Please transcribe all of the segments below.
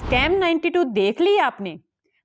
Scam 92 देख ली आपने,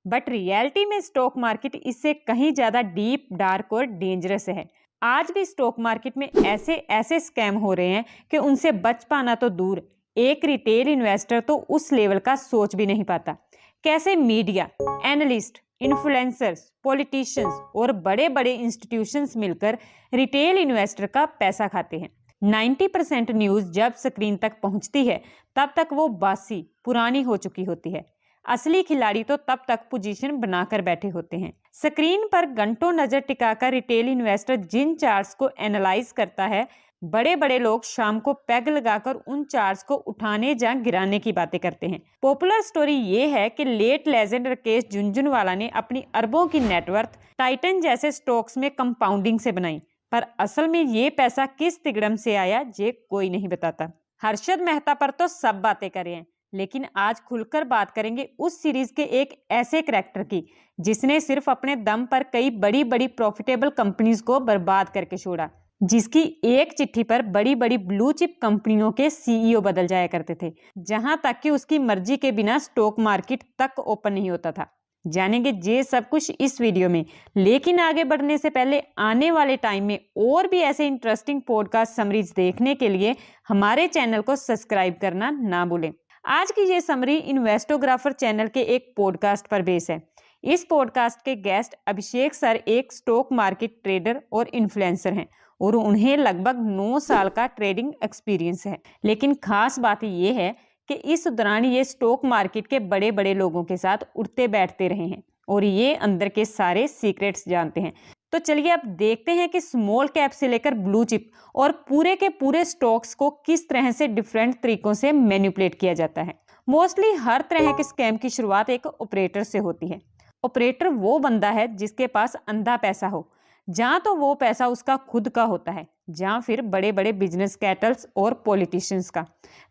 but reality में स्टॉक मार्केट इससे कहीं ज्यादा डीप, डार्क और डेंजरस है। आज भी स्टॉक मार्केट में ऐसे ऐसे स्कैम हो रहे हैं कि उनसे बच पाना तो दूर, एक रिटेल इन्वेस्टर तो उस लेवल का सोच भी नहीं पाता। कैसे मीडिया, एनालिस्ट, इन्फ्लुएंसर्स, पॉलिटिशियंस और बड़े बड़े इंस्टीट्यूशंस मिलकर रिटेल इन्वेस्टर का पैसा खाते हैं। 90% न्यूज जब स्क्रीन तक पहुंचती है तब तक वो बासी, पुरानी हो चुकी होती है। असली खिलाड़ी तो तब तक पोजीशन बनाकर बैठे होते हैं। स्क्रीन पर घंटों नजर टिकाकर रिटेल इन्वेस्टर जिन चार्ट्स को एनालाइज करता है, बड़े बड़े लोग शाम को पैग लगाकर उन चार्ट्स को उठाने या गिराने की बातें करते हैं। पॉपुलर स्टोरी ये है कि लेट लेजेंड राकेश झुनझुनवाला ने अपनी अरबों की नेटवर्थ टाइटन जैसे स्टॉक्स में कंपाउंडिंग से बनाई, पर असल में ये पैसा किस तिगड़म से आया ये कोई नहीं बताता। हर्षद मेहता पर तो सब बातें करे हैं, लेकिन आज खुलकर बात करेंगे उस सीरीज के एक ऐसे करैक्टर की जिसने सिर्फ अपने दम पर कई बड़ी बड़ी प्रॉफिटेबल कंपनीज को बर्बाद करके छोड़ा, जिसकी एक चिट्ठी पर बड़ी बड़ी ब्लू चिप कंपनियों के सीईओ बदल जाया करते थे, जहां तक कि उसकी मर्जी के बिना स्टॉक मार्केट तक ओपन नहीं होता था। जानेंगे ये सब कुछ इस वीडियो में, लेकिन आगे बढ़ने से पहले आने वाले टाइम में और भी ऐसे इंटरेस्टिंग पॉडकास्ट समरीज देखने के लिए हमारे चैनल को सब्सक्राइब करना ना भूलें। आज की ये समरी इन्वेस्टोग्राफर चैनल के एक पॉडकास्ट पर बेस है। इस पॉडकास्ट के गेस्ट अभिषेक सर एक स्टॉक मार्केट ट्रेडर और इन्फ्लुएंसर हैं और उन्हें लगभग 9 साल का ट्रेडिंग एक्सपीरियंस है। लेकिन खास बात यह है कि इस दौरान ये स्टॉक मार्केट के बड़े बड़े लोगों के साथ उठते बैठते रहे हैं और ये अंदर के सारे सीक्रेट्स जानते हैं। तो चलिए अब देखते हैं कि स्मॉल कैप से लेकर ब्लू चिप और पूरे के पूरे स्टॉक्स को किस तरह से डिफरेंट तरीकों से मैनिपुलेट किया जाता है। मोस्टली हर तरह के स्कैम की शुरुआत एक ऑपरेटर से होती है। ऑपरेटर वो बंदा है जिसके पास अंधा पैसा हो, जहां तो वो पैसा उसका खुद का होता है, जहां फिर बड़े बड़े बिजनेस कैटल्स और पॉलिटिशियंस का,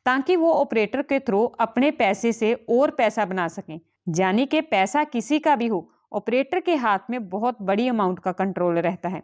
ताकि वो ऑपरेटर के थ्रू अपने पैसे से और पैसा बना सकें। यानी कि पैसा किसी का भी हो, ऑपरेटर के हाथ में बहुत बड़ी अमाउंट का कंट्रोल रहता है।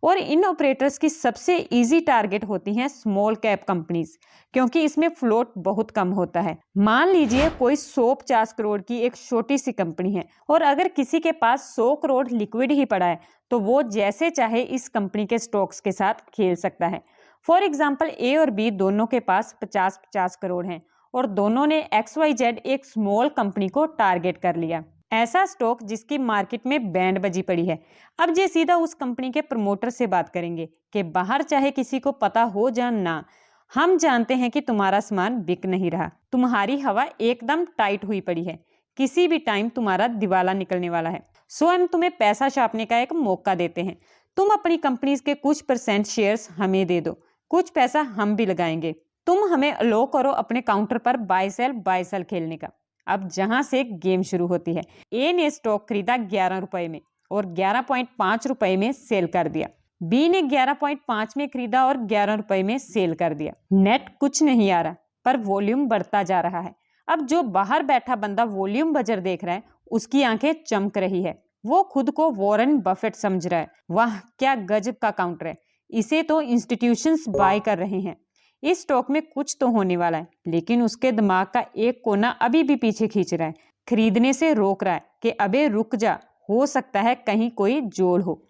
और इन ऑपरेटर्स की सबसे इजी टारगेट होती हैं स्मॉल कैप कंपनीज, क्योंकि इसमें फ्लोट बहुत कम होता है। मान लीजिए कोई 150 करोड़ की एक छोटी सी कंपनी है और अगर किसी के पास 100 करोड़ लिक्विड ही पड़ा है तो वो जैसे चाहे इस कंपनी के स्टॉक्स के साथ खेल सकता है। फॉर एग्जाम्पल ए और बी दोनों के पास 50-50 करोड़ हैं और दोनों ने XYZ एक स्मॉल कंपनी को टारगेट कर लिया, ऐसा स्टॉक जिसकी मार्केट में बैंड बजी पड़ी है। अब ये सीधा उस कंपनी के प्रमोटर से बात करेंगे कि बाहर चाहे किसी को पता हो या ना, हम जानते हैं कि तुम्हारा सामान बिक नहीं रहा, तुम्हारी हवा एकदम टाइट हुई पड़ी है, किसी भी टाइम तुम्हारा दिवाला निकलने वाला है। सो हम तुम्हें पैसा छापने का एक मौका देते हैं, तुम अपनी कंपनीज के कुछ % शेयर्स हमें दे दो, कुछ पैसा हम भी लगाएंगे, तुम हमें अलो करो अपने काउंटर पर बाय सेल खेलने का। अब जहां से गेम शुरू होती है। ए ने स्टॉक खरीदा 11 रुपए में और 11.5 रुपए में सेल कर दिया। बी ने 11.5 में खरीदा और 11 रुपए में सेल कर दिया। नेट कुछ नहीं आ रहा, पर वॉल्यूम बढ़ता जा रहा है। अब जो बाहर बैठा बंदा वॉल्यूम बजर देख रहा है, उसकी आंखें चमक रही है, वो खुद को वॉरेन बफेट समझ रहा है। वाह क्या गजब का काउंटर है, इसे तो इंस्टीट्यूशंस बाय कर रहे हैं, इस स्टॉक में कुछ तो होने वाला है। लेकिन उसके दिमाग का एक कोना अभी भी पीछे खींच रहा है, खरीदने से रोक रहा है कि अबे रुक जा, हो सकता है कहीं कोई जोड़ हो।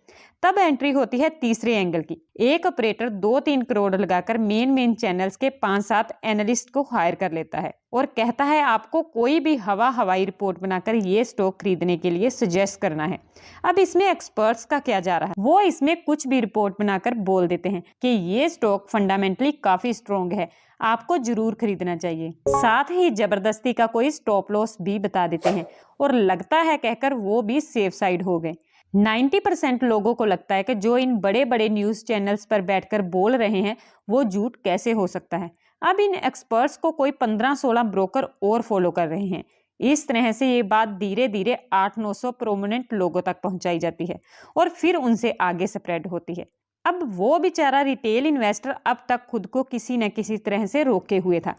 तब एंट्री होती है तीसरे एंगल की। एक ऑपरेटर 2-3 करोड़ लगाकर मेन चैनल्स के 5-7 एनालिस्ट को हायर कर लेता है और कहता है आपको कोई भी हवाई रिपोर्ट बनाकर ये स्टॉक खरीदने के लिए सजेस्ट करना है। अब इसमें एक्सपर्ट्स का क्या जा रहा है, वो इसमें कुछ भी रिपोर्ट बनाकर बोल देते हैं कि ये स्टॉक फंडामेंटली काफी स्ट्रॉन्ग है, आपको जरूर खरीदना चाहिए। साथ ही जबरदस्ती का कोई स्टॉप लॉस भी बता देते हैं और लगता है कहकर वो भी सेफ साइड हो गए। 90% लोगों को लगता है कि जो इन बड़े बड़े न्यूज चैनल्स पर बैठकर बोल रहे हैं वो झूठ कैसे हो सकता है। अब इन एक्सपर्ट्स को कोई 15-16 ब्रोकर और फॉलो कर रहे हैं। इस तरह से ये बात धीरे धीरे 800-900 प्रोमिनेंट लोगों तक पहुंचाई जाती है और फिर उनसे आगे स्प्रेड होती है। अब वो बेचारा रिटेल इन्वेस्टर अब तक खुद को किसी न किसी तरह से रोके हुए था।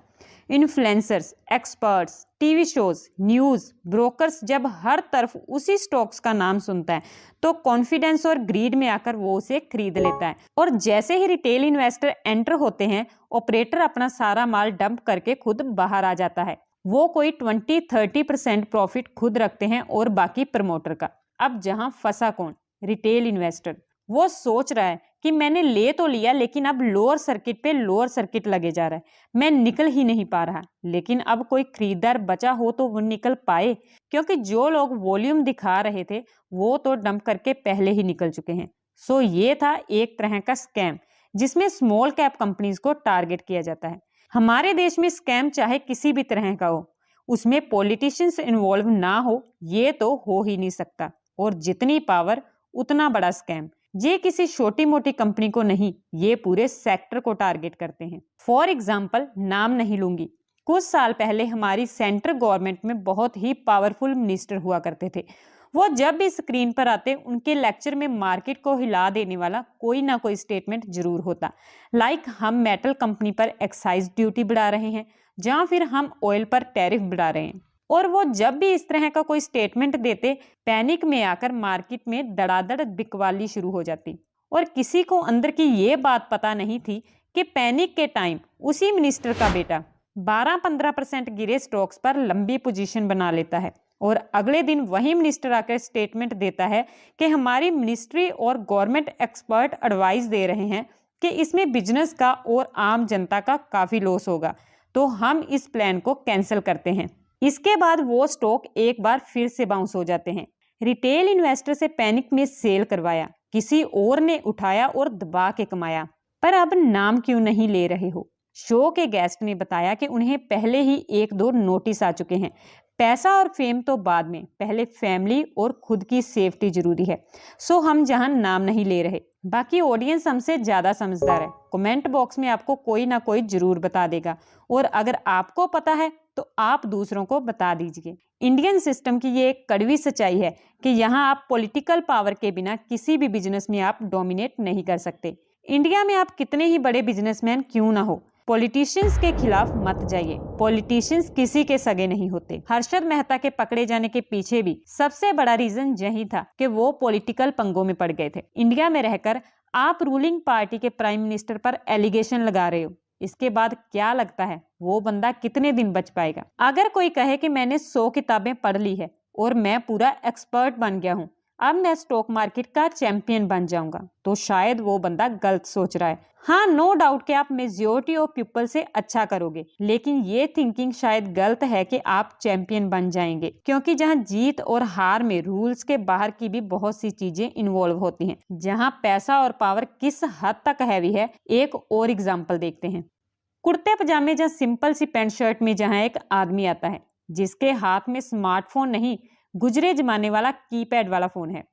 Influencers, experts, TV shows, news, brokers जब हर तरफ उसी स्टॉक्स का नाम सुनता है तो कॉन्फिडेंस और ग्रीड में आकर वो उसे खरीद लेता है। और जैसे ही रिटेल इन्वेस्टर एंटर होते हैं, ऑपरेटर अपना सारा माल डंप करके खुद बाहर आ जाता है वो कोई 20-30% प्रॉफिट खुद रखते हैं और बाकी प्रमोटर का। अब जहां फंसा कौन? Retail investor. वो सोच रहा है कि मैंने ले तो लिया, लेकिन अब लोअर सर्किट पे लोअर सर्किट लगे जा रहा है, मैं निकल ही नहीं पा रहा। लेकिन अब कोई खरीदार बचा हो तो वो निकल पाए, क्योंकि जो लोग वॉल्यूम दिखा रहे थे वो तो डंप करके पहले ही निकल चुके हैं। सो ये था एक तरह का स्कैम जिसमें स्मॉल कैप कंपनीज को टारगेट किया जाता है। हमारे देश में स्कैम चाहे किसी भी तरह का हो, उसमें पॉलिटिशियंस इन्वॉल्व ना हो ये तो हो ही नहीं सकता। और जितनी पावर उतना बड़ा स्कैम। ये किसी छोटी मोटी कंपनी को नहीं, ये पूरे सेक्टर को टारगेट करते हैं। फॉर एग्जाम्पल, नाम नहीं लूंगी, कुछ साल पहले हमारी सेंट्रल गवर्नमेंट में बहुत ही पावरफुल मिनिस्टर हुआ करते थे। वो जब भी स्क्रीन पर आते उनके लेक्चर में मार्केट को हिला देने वाला कोई ना कोई स्टेटमेंट जरूर होता। लाइक हम मेटल कंपनी पर एक्साइज ड्यूटी बढ़ा रहे हैं, या फिर हम ऑयल पर टैरिफ बढ़ा रहे हैं। और वो जब भी इस तरह का कोई स्टेटमेंट देते, पैनिक में आकर मार्केट में धड़ाधड़ बिकवाली शुरू हो जाती। और किसी को अंदर की ये बात पता नहीं थी कि पैनिक के टाइम उसी मिनिस्टर का बेटा 12-15% गिरे स्टॉक्स पर लंबी पोजीशन बना लेता है, और अगले दिन वही मिनिस्टर आकर स्टेटमेंट देता है कि हमारी मिनिस्ट्री और गवर्नमेंट एक्सपर्ट एडवाइस दे रहे हैं कि इसमें बिजनेस का और आम जनता का काफी लॉस होगा, तो हम इस प्लान को कैंसिल करते हैं। इसके बाद वो स्टॉक एक बार फिर से बाउंस हो जाते हैं। रिटेल इन्वेस्टर से पैनिक में सेल करवाया, किसी और ने उठाया और दबा के कमाया। पर अब नाम क्यों नहीं ले रहे हो? शो के गेस्ट ने बताया कि उन्हें पहले ही 1-2 नोटिस आ चुके हैं। पैसा और फेम तो बाद में, पहले फैमिली और खुद की सेफ्टी जरूरी है। सो हम जहां नाम नहीं ले रहे, बाकी ऑडियंस हमसे ज्यादा समझदार है। कमेंट बॉक्स में आपको कोई ना कोई जरूर बता देगा, और अगर आपको पता है तो आप दूसरों को बता दीजिए। इंडियन सिस्टम की ये एक कड़वी सच्चाई है कि यहाँ आप पॉलिटिकल पावर के बिना किसी भी बिजनेस में आप डोमिनेट नहीं कर सकते। इंडिया में आप कितने ही बड़े बिजनेसमैन क्यों ना हो, पॉलिटिशियंस के खिलाफ मत जाइए। पॉलिटिशियंस किसी के सगे नहीं होते। हर्षद मेहता के पकड़े जाने के पीछे भी सबसे बड़ा रीजन यही था कि वो पॉलिटिकल पंगों में पड़ गए थे। इंडिया में रहकर आप रूलिंग पार्टी के प्राइम मिनिस्टर पर एलिगेशन लगा रहे हो, इसके बाद क्या लगता है वो बंदा कितने दिन बच पाएगा? अगर कोई कहे कि मैंने 100 किताबें पढ़ ली है और मैं पूरा एक्सपर्ट बन गया हूं, अब मैं स्टॉक मार्केट का चैंपियन बन जाऊंगा, तो शायद वो बंदा गलत सोच रहा है। हाँ, नो डाउट कि आप मेजॉरिटी ऑफ पीपल से अच्छा करोगे, लेकिन ये थिंकिंग शायद गलत है कि आप चैंपियन बन जाएंगे, क्योंकि जहाँ जीत और हार में रूल्स के बाहर की भी बहुत सी चीजें इन्वॉल्व होती हैं। जहाँ पैसा और पावर किस हद तक हैवी है, एक और एग्जाम्पल देखते हैं। कुर्ते पजामे या सिंपल सी पैंट शर्ट में जहाँ एक आदमी आता है जिसके हाथ में स्मार्टफोन नहीं, गुजरे जमाने वाला कीपैड वाला फोन है,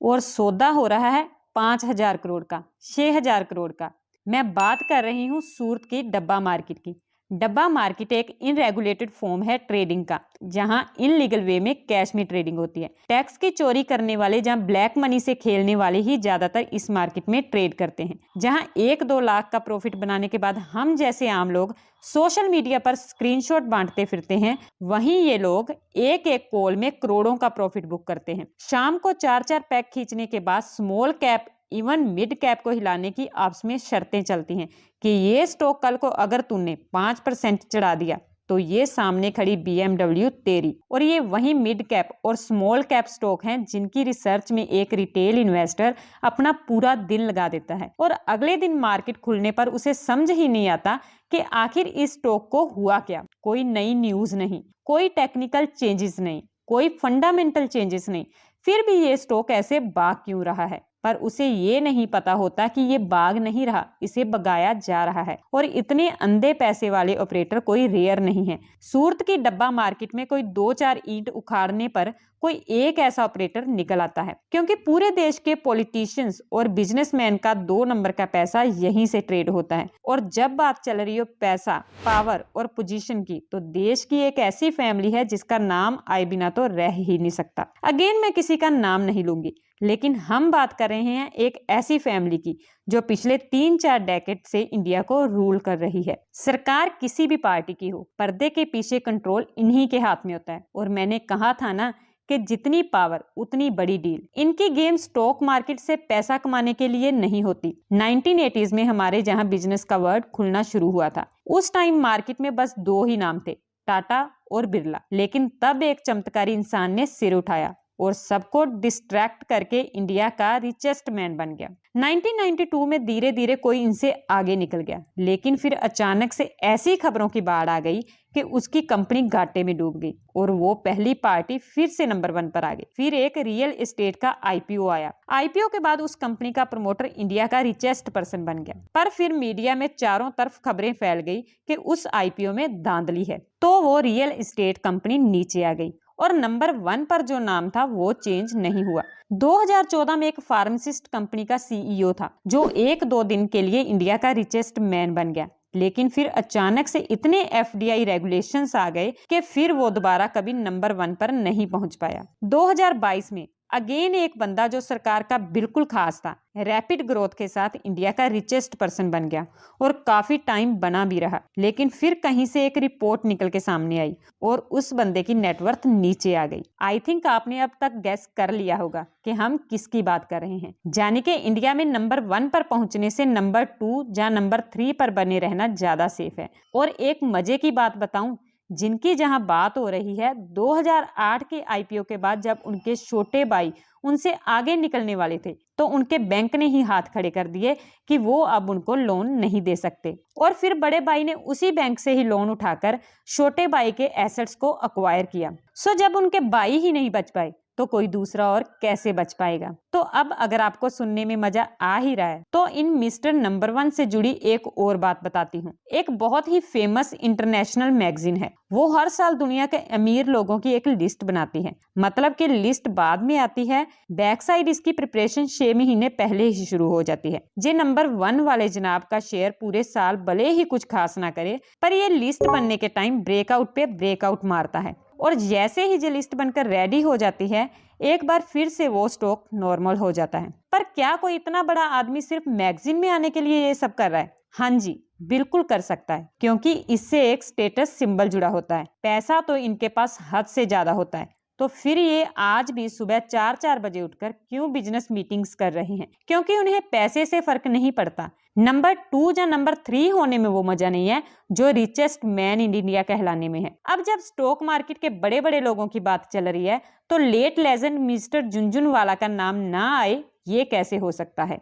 और सौदा हो रहा है 5,000 करोड़ का, 6,000 करोड़ का। मैं बात कर रही हूँ सूरत की डब्बा मार्केट की। डब्बा मार्केट एक इनरेगुलेटेड फॉर्म है ट्रेडिंग का, जहां इनलीगल वे में कैश में ट्रेडिंग होती है। टैक्स की चोरी करने वाले, जहां ब्लैक मनी से खेलने वाले ही ज्यादातर इस मार्केट में ट्रेड करते हैं। जहां 1-2 लाख का प्रॉफिट बनाने के बाद हम जैसे आम लोग सोशल मीडिया पर स्क्रीनशॉट बांटते फिरते हैं, वहीं ये लोग एक कॉल में करोड़ों का प्रॉफिट बुक करते हैं। शाम को 4-4 पैक खींचने के बाद small cap even mid cap को हिलाने की आपस में शर्तें चलती हैं कि ये स्टॉक कल को अगर तूने 5% चढ़ा दिया तो ये सामने खड़ी BMW तेरी। और ये वही मिड कैप और स्मॉल कैप स्टॉक हैं जिनकी रिसर्च में एक रिटेल इन्वेस्टर अपना पूरा दिन लगा देता है, और अगले दिन मार्केट खुलने पर उसे समझ ही नहीं आता कि आखिर इस स्टॉक को हुआ क्या। कोई नई न्यूज नहीं, कोई टेक्निकल चेंजेस नहीं, कोई फंडामेंटल चेंजेस नहीं, फिर भी ये स्टॉक ऐसे भाग क्यों रहा है। पर उसे ये नहीं पता होता कि ये भाग नहीं रहा, इसे भगाया जा रहा है। और इतने अंधे पैसे वाले ऑपरेटर कोई रेयर नहीं है। सूरत की डब्बा मार्केट में कोई 2-4 ईंट उखाड़ने पर कोई एक ऐसा ऑपरेटर निकल आता है, क्योंकि पूरे देश के पॉलिटिशियंस और बिजनेसमैन का 2 नंबर का पैसा यहीं से ट्रेड होता है। और जब बात चल रही हो पैसा, पावर और पोजीशन की, तो देश की एक ऐसी फैमिली है जिसका नाम आए बिना तो रह ही नहीं सकता। अगेन मैं किसी का नाम नहीं लूंगी, लेकिन हम बात कर रहे हैं एक ऐसी फैमिली की जो पिछले 3-4 डेकेड से इंडिया को रूल कर रही है। सरकार किसी भी पार्टी की हो, पर्दे के पीछे कंट्रोल इन्हीं के हाथ में होता है। और मैंने कहा था ना कि जितनी पावर उतनी बड़ी डील। इनकी गेम स्टॉक मार्केट से पैसा कमाने के लिए नहीं होती। 1980s में हमारे जहां बिजनेस का वर्ड खुलना शुरू हुआ था, उस टाइम मार्केट में बस 2 ही नाम थे, टाटा और बिरला। लेकिन तब एक चमत्कारी इंसान ने सिर उठाया और सबको डिस्ट्रैक्ट करके इंडिया का रिचेस्ट मैन बन गया। 1992 में धीरे धीरे कोई इनसे आगे निकल गया, लेकिन फिर अचानक से ऐसी खबरों की बाढ़ आ गई कि उसकी कंपनी घाटे में डूब गई और वो पहली पार्टी फिर से नंबर 1 पर आ गई। फिर एक रियल एस्टेट का आईपीओ आया। आईपीओ के बाद उस कंपनी का प्रमोटर इंडिया का रिचेस्ट पर्सन बन गया। पर फिर मीडिया में चारों तरफ खबरें फैल गई कि उस आईपीओ में धांधली है, तो वो रियल एस्टेट कंपनी नीचे आ गई और नंबर 1 पर जो नाम था वो चेंज नहीं हुआ। 2014 में एक फार्मासिस्ट कंपनी का सीईओ था जो 1-2 दिन के लिए इंडिया का रिचेस्ट मैन बन गया, लेकिन फिर अचानक से इतने एफडीआई रेगुलेशंस आ गए कि फिर वो दोबारा कभी नंबर 1 पर नहीं पहुंच पाया। 2022 में अगेन एक बंदा जो सरकार का बिल्कुल खास था, रैपिड ग्रोथ के साथ इंडिया का रिचेस्ट पर्सन बन गया और काफी टाइम बना भी रहा। लेकिन फिर कहीं से एक रिपोर्ट निकल के सामने आई और उस बंदे की नेटवर्थ नीचे आ गई। आई थिंक आपने अब तक गैस कर लिया होगा कि हम किसकी बात कर रहे हैं। यानी कि इंडिया में नंबर 1 पर पहुंचने से नंबर 2 या नंबर 3 पर बने रहना ज्यादा सेफ है। और एक मजे की बात बताऊं, जिनकी जहां बात हो रही है, 2008 के आईपीओ के बाद जब उनके छोटे भाई उनसे आगे निकलने वाले थे तो उनके बैंक ने ही हाथ खड़े कर दिए कि वो अब उनको लोन नहीं दे सकते और फिर बड़े भाई ने उसी बैंक से ही लोन उठाकर छोटे भाई के एसेट्स को अक्वायर किया। सो जब उनके भाई ही नहीं बच पाए तो कोई दूसरा और कैसे बच पाएगा। तो अब अगर आपको सुनने में मजा आ ही रहा है तो इन मिस्टर नंबर 1 से जुड़ी एक और बात बताती हूँ। एक बहुत ही फेमस इंटरनेशनल मैगजीन है, वो हर साल दुनिया के अमीर लोगों की एक लिस्ट बनाती है। मतलब कि लिस्ट बाद में आती है, बैक साइड इसकी प्रिपरेशन 6 महीने पहले ही शुरू हो जाती है। जे नंबर 1 वाले जनाब का शेयर पूरे साल भले ही कुछ खास ना करे, पर ये लिस्ट बनने के टाइम ब्रेकआउट पे ब्रेकआउट मारता है और जैसे ही ये लिस्ट बनकर रेडी हो जाती है, एक बार फिर से वो स्टॉक नॉर्मल हो जाता है। पर क्या कोई इतना बड़ा आदमी सिर्फ मैगजीन में आने के लिए ये सब कर रहा है? हाँ जी, बिल्कुल कर सकता है, क्योंकि इससे एक स्टेटस सिंबल जुड़ा होता है। पैसा तो इनके पास हद से ज्यादा होता है। तो फिर ये आज भी सुबह 4-4 बजे उठकर क्यों बिजनेस मीटिंग्स कर रहे हैं? क्योंकि उन्हें पैसे से फर्क नहीं पड़ता। नंबर 2 या नंबर 3 होने में वो मजा नहीं है जो रिचेस्ट मैन इन इंडिया कहलाने में है। अब जब स्टॉक मार्केट के बड़े बड़े लोगों की बात चल रही है तो लेट लेजेंड मिस्टर झुनझुनवाला का नाम ना आए, ये कैसे हो सकता है?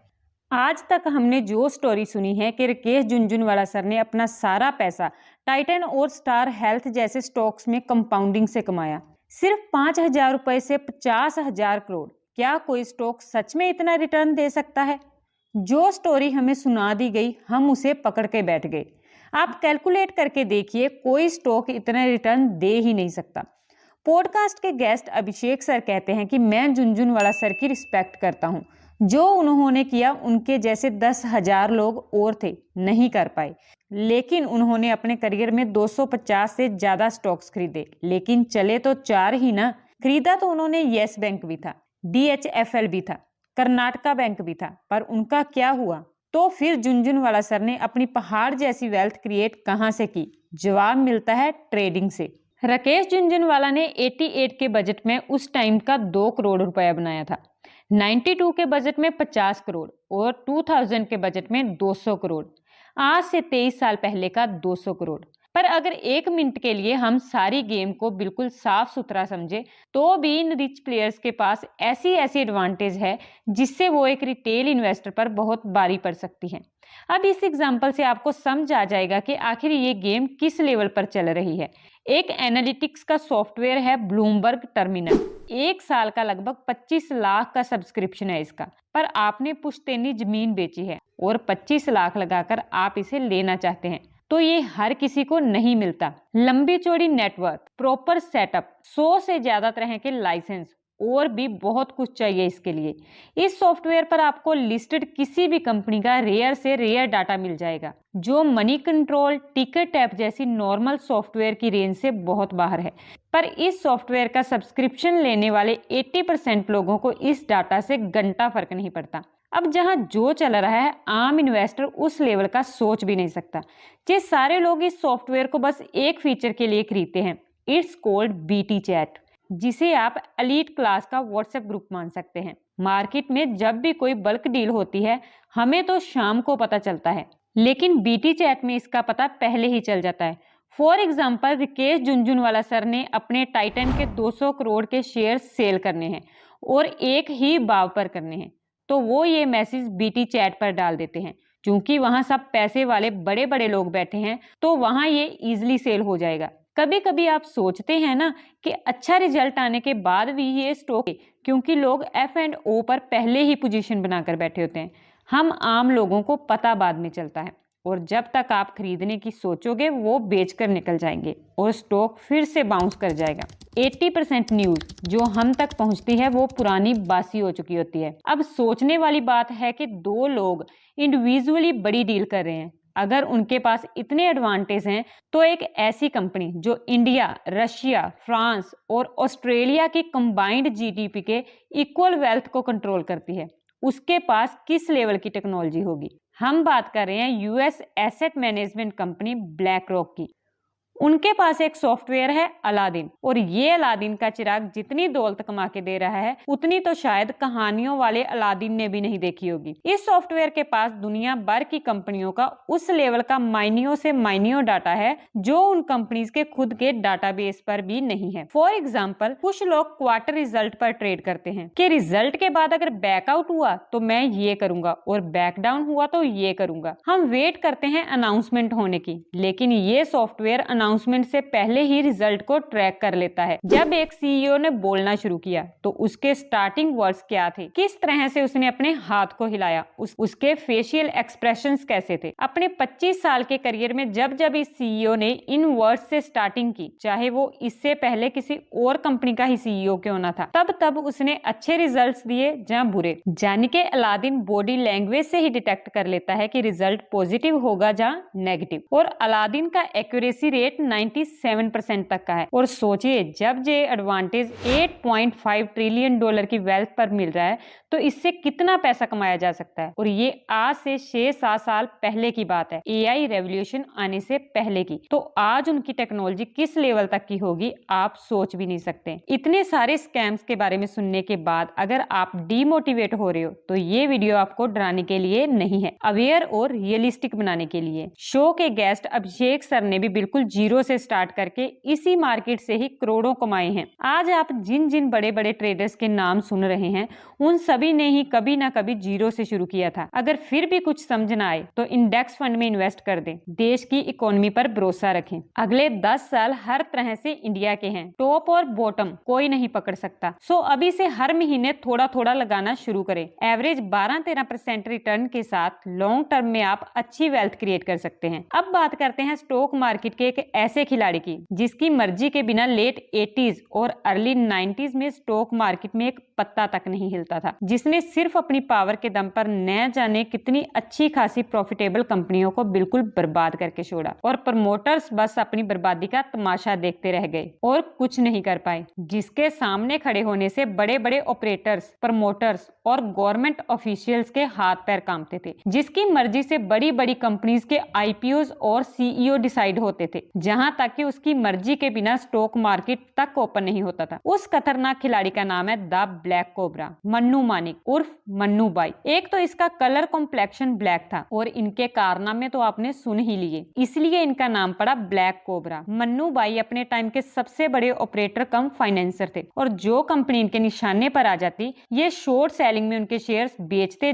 आज तक हमने जो स्टोरी सुनी है कि राकेश झुनझुनवाला सर ने अपना सारा पैसा टाइटन और स्टार हेल्थ जैसे स्टॉक्स में कंपाउंडिंग से कमाया, सिर्फ 5,000 रुपए से 50,000 करोड़। क्या कोई स्टॉक सच में इतना रिटर्न दे सकता है? जो स्टोरी हमें सुना दी गई हम उसे पकड़ के बैठ गए। आप कैलकुलेट करके देखिए, कोई स्टॉक इतना रिटर्न दे ही नहीं सकता। पॉडकास्ट के गेस्ट अभिषेक सर कहते हैं कि मैं झुनझुनवाला सर की रिस्पेक्ट करता हूँ। जो उन्होंने किया उनके जैसे 10,000 लोग और थे, नहीं कर पाए। लेकिन उन्होंने अपने करियर में 250 से ज्यादा स्टॉक्स खरीदे, लेकिन चले तो 4 ही ना। खरीदा तो उन्होंने येस बैंक भी था, DHFL भी था, कर्नाटका बैंक भी था, पर उनका क्या हुआ? तो फिर झुनझुनवाला सर ने अपनी पहाड़ जैसी वेल्थ क्रिएट कहां से की? जवाब मिलता है ट्रेडिंग से। राकेश झुनझुनवाला ने 88 के बजट में उस टाइम का 2 करोड़ रुपया बनाया था, 92 के बजट में 50 करोड़ और 2000 के बजट में 200 करोड़। आज से 23 साल पहले का 200 करोड़। पर अगर 1 मिनट के लिए हम सारी गेम को बिल्कुल साफ सुथरा समझे तो भी इन रिच प्लेयर्स के पास ऐसी एडवांटेज है जिससे वो एक रिटेल इन्वेस्टर पर बहुत भारी पड़ सकती है। अब इस एग्जाम्पल से आपको समझ आ जाएगा कि आखिर ये गेम किस लेवल पर चल रही है। एक एनालिटिक्स का सॉफ्टवेयर है ब्लूमबर्ग टर्मिनल, 1 साल का लगभग 25 लाख का सब्सक्रिप्शन है इसका, पर आपने पुश्तैनी जमीन बेची है और 25 लाख लगाकर आप इसे लेना चाहते हैं तो ये हर किसी को नहीं मिलता। लंबी चौड़ी नेटवर्क, प्रॉपर सेटअप, 100 से ज्यादा तरह के लाइसेंस और भी बहुत कुछ चाहिए इसके लिए। इस सॉफ्टवेयर पर आपको लिस्टेड किसी भी कंपनी का रेयर से रेयर डाटा मिल जाएगा, जो मनी कंट्रोल, टिकट ऐप जैसी नॉर्मल सॉफ्टवेयर की रेंज से बहुत बाहर है। पर इस सॉफ्टवेयर का सब्सक्रिप्शन लेने वाले 80% लोगों को इस डाटा से घंटा फर्क नहीं पड़ता। अब जहां जो चल रहा है, आम इन्वेस्टर उस लेवल का सोच भी नहीं सकता। ये सारे लोग इस सॉफ्टवेयर को बस एक फीचर के लिए खरीदते हैं, इट्स कॉल्ड BT चैट, जिसे आप एलीट क्लास का व्हाट्सएप ग्रुप मान सकते हैं। मार्केट में जब भी कोई बल्क डील होती है हमें तो शाम को पता चलता है, लेकिन BT चैट में इसका पता पहले ही चल जाता है। For example Rikesh Jhunjhunwala sir ने अपने टाइटन के 200 करोड़ के शेयर सेल करने हैं और एक ही भाव पर करने हैं, तो वो ये मैसेज बीटी चैट पर डाल देते हैं। क्योंकि वहां सब पैसे वाले बड़े बड़े लोग बैठे हैं तो वहां ये इजीली सेल हो जाएगा। कभी कभी आप सोचते हैं ना कि अच्छा रिजल्ट आने के बाद भी ये स्टॉक, क्योंकि लोग एफ एंड ओ पर पहले ही पोजीशन बनाकर बैठे होते हैं। हम आम लोगों को पता बाद में चलता है और जब तक आप खरीदने की सोचोगे वो बेचकर निकल जाएंगे और स्टॉक फिर से बाउंस कर जाएगा। 80% न्यूज जो हम तक पहुंचती है वो पुरानी बासी हो चुकी होती है। अब सोचने वाली बात है कि दो लोग इंडिविजुअली बड़ी डील कर रहे हैं, अगर उनके पास इतने एडवांटेज हैं तो एक ऐसी कंपनी जो इंडिया, रशिया, फ्रांस और ऑस्ट्रेलिया की कंबाइंड जीडीपी के इक्वल वेल्थ को कंट्रोल करती है, उसके पास किस लेवल की टेक्नोलॉजी होगी। हम बात कर रहे हैं US asset management company black rock की। उनके पास एक सॉफ्टवेयर है अलादीन, और ये अलादीन का चिराग जितनी दौलत कमा के दे रहा है उतनी तो शायद कहानियों वाले अलादीन ने भी नहीं देखी होगी। इस सॉफ्टवेयर के पास दुनिया भर की कंपनियों का उस लेवल का माइनियो से माइनियो डाटा है जो उन कंपनीज के खुद के डाटाबेस पर भी नहीं है। फॉर एग्जाम्पल, कुछ लोग क्वार्टर रिजल्ट पर ट्रेड करते हैं कि रिजल्ट के बाद अगर बैकआउट हुआ तो मैं ये करूंगा और बैक डाउन हुआ तो ये करूंगा। हम वेट करते हैं अनाउंसमेंट होने की, लेकिन ये सॉफ्टवेयर अनाउंसमेंट से पहले ही रिजल्ट को ट्रैक कर लेता है। जब एक सीईओ ने बोलना शुरू किया तो उसके स्टार्टिंग वर्ड्स क्या थे, किस तरह से उसने अपने हाथ को हिलाया, उसके फेशियल एक्सप्रेशंस कैसे थे। अपने 25 साल के करियर में जब जब इस सीईओ ने इन वर्ड्स से स्टार्टिंग की, चाहे वो इससे पहले किसी और कंपनी का ही सीईओ क्यों ना था, तब तब उसने अच्छे रिजल्ट्स दिए या बुरे। जान के अलादीन बॉडी लैंग्वेज से ही डिटेक्ट कर लेता है कि रिजल्ट पॉजिटिव होगा या नेगेटिव, और अलादीन का एक्यूरेसी रेट 97% तक का है। और सोचिए, जब ये एडवांटेज 8.5 ट्रिलियन डॉलर की वेल्थ पर मिल रहा है तो इससे कितना पैसा कमाया जा सकता है। और ये आज से 6-7 साल पहले की बात है, एआई रेवोल्यूशन आने से पहले की। तो आज उनकी टेक्नोलॉजी किस लेवल तक की होगी आप सोच भी नहीं सकते। इतने सारे स्कैम्स के बारे में सुनने के बाद अगर आप डीमोटिवेट हो रहे हो तो ये वीडियो आपको डराने के लिए नहीं है, अवेयर और रियलिस्टिक बनाने के लिए। शो के गेस्ट अभिषेक सर ने भी बिल्कुल जीरो से स्टार्ट करके इसी मार्केट से ही करोड़ों कमाए हैं। आज आप जिन जिन बड़े बड़े ट्रेडर्स के नाम सुन रहे हैं उन सभी ने ही कभी ना कभी जीरो से शुरू किया था। अगर फिर भी कुछ समझ ना आए तो इंडेक्स फंड में इन्वेस्ट कर दें, देश की इकोनॉमी पर भरोसा रखें। अगले 10 साल हर तरह से इंडिया के हैं, टॉप और बॉटम कोई नहीं पकड़ सकता। सो अभी से हर महीने थोड़ा थोड़ा लगाना शुरू करें। एवरेज 12-13% रिटर्न के साथ लॉन्ग टर्म में आप अच्छी वेल्थ क्रिएट कर सकते हैं। अब बात करते हैं स्टॉक मार्केट के एक ऐसे खिलाड़ी की जिसकी मर्जी के बिना लेट 80s और अर्ली 90s में स्टॉक मार्केट में एक पत्ता तक नहीं हिलता था, जिसने सिर्फ अपनी पावर के दम पर न जाने कितनी अच्छी खासी प्रॉफिटेबल कंपनियों को बिल्कुल बर्बाद करके छोड़ा, और प्रमोटर्स बस अपनी बर्बादी का तमाशा देखते रह गए और कुछ नहीं कर पाए। जिसके सामने खड़े होने से बड़े बड़े ऑपरेटर्स, प्रमोटर्स और गवर्नमेंट ऑफिशियल्स के हाथ पैर कांपते थे, जिसकी मर्जी से बड़ी बड़ी कंपनीज के आईपीओज और सीईओ डिसाइड होते थे, जहां तक कि उसकी मर्जी के बिना स्टॉक मार्केट तक ओपन नहीं होता था। उस खतरनाक खिलाड़ी का नाम है the black cobra, Mannu Manik उर्फ मन्नू बाई। एक तो इसका कलर कॉम्प्लेक्शन ब्लैक था और इनके कारनामे तो आपने सुन ही लिए, इसलिए इनका नाम पड़ा ब्लैक कोबरा। मन्नू बाई अपने टाइम के सबसे बड़े ऑपरेटर कम फाइनेंसर थे, और जो कंपनी इनके निशाने पर आ जाती ये शॉर्ट सेलिंग में उनके शेयर्स बेचते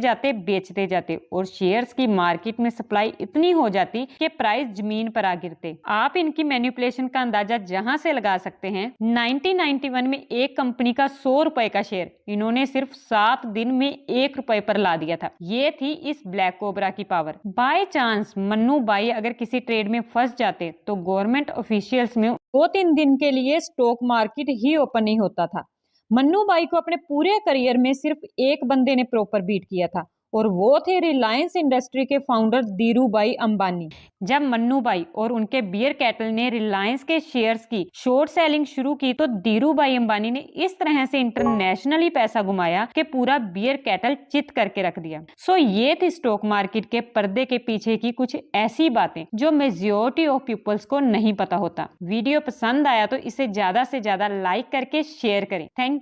जाते और शेयर्स की मार्केट में सप्लाई इतनी हो जाती कि प्राइस जमीन पर आ गिरते। आप इनकी मैनिपुलेशन का अंदाजा जहां से लगा सकते हैं। 1991 में एक कंपनी का 100 रुपए का शेयर इन्होंने सिर्फ 7 दिन में 1 रुपए पर ला दिया था। ये थी इस ब्लैक कोबरा की power. By chance Mannu by अगर किसी ट्रेड में फंस जाते तो गवर्नमेंट ऑफिशियल्स में 2-3 दिन के लिए स्टॉक मार्केट ही ओपन नहीं होता था। मन्नू बाई को अपने पूरे करियर में सिर्फ एक बंदे ने प्रॉपर बीट किया था, और वो थे रिलायंस इंडस्ट्री के फाउंडर धीरू भाई अंबानी। जब मन्नू भाई और उनके बियर कैटल ने रिलायंस के शेयर्स की शॉर्ट सेलिंग शुरू की तो धीरू भाई अंबानी ने इस तरह से इंटरनेशनली पैसा घुमाया कि पूरा बियर कैटल चित करके रख दिया। सो ये थी स्टॉक मार्केट के पर्दे के पीछे की कुछ ऐसी बातें जो मेजॉरिटी ऑफ पीपल्स को नहीं पता होता। वीडियो पसंद आया तो इसे ज्यादा से ज्यादा लाइक करके शेयर करें। थैंक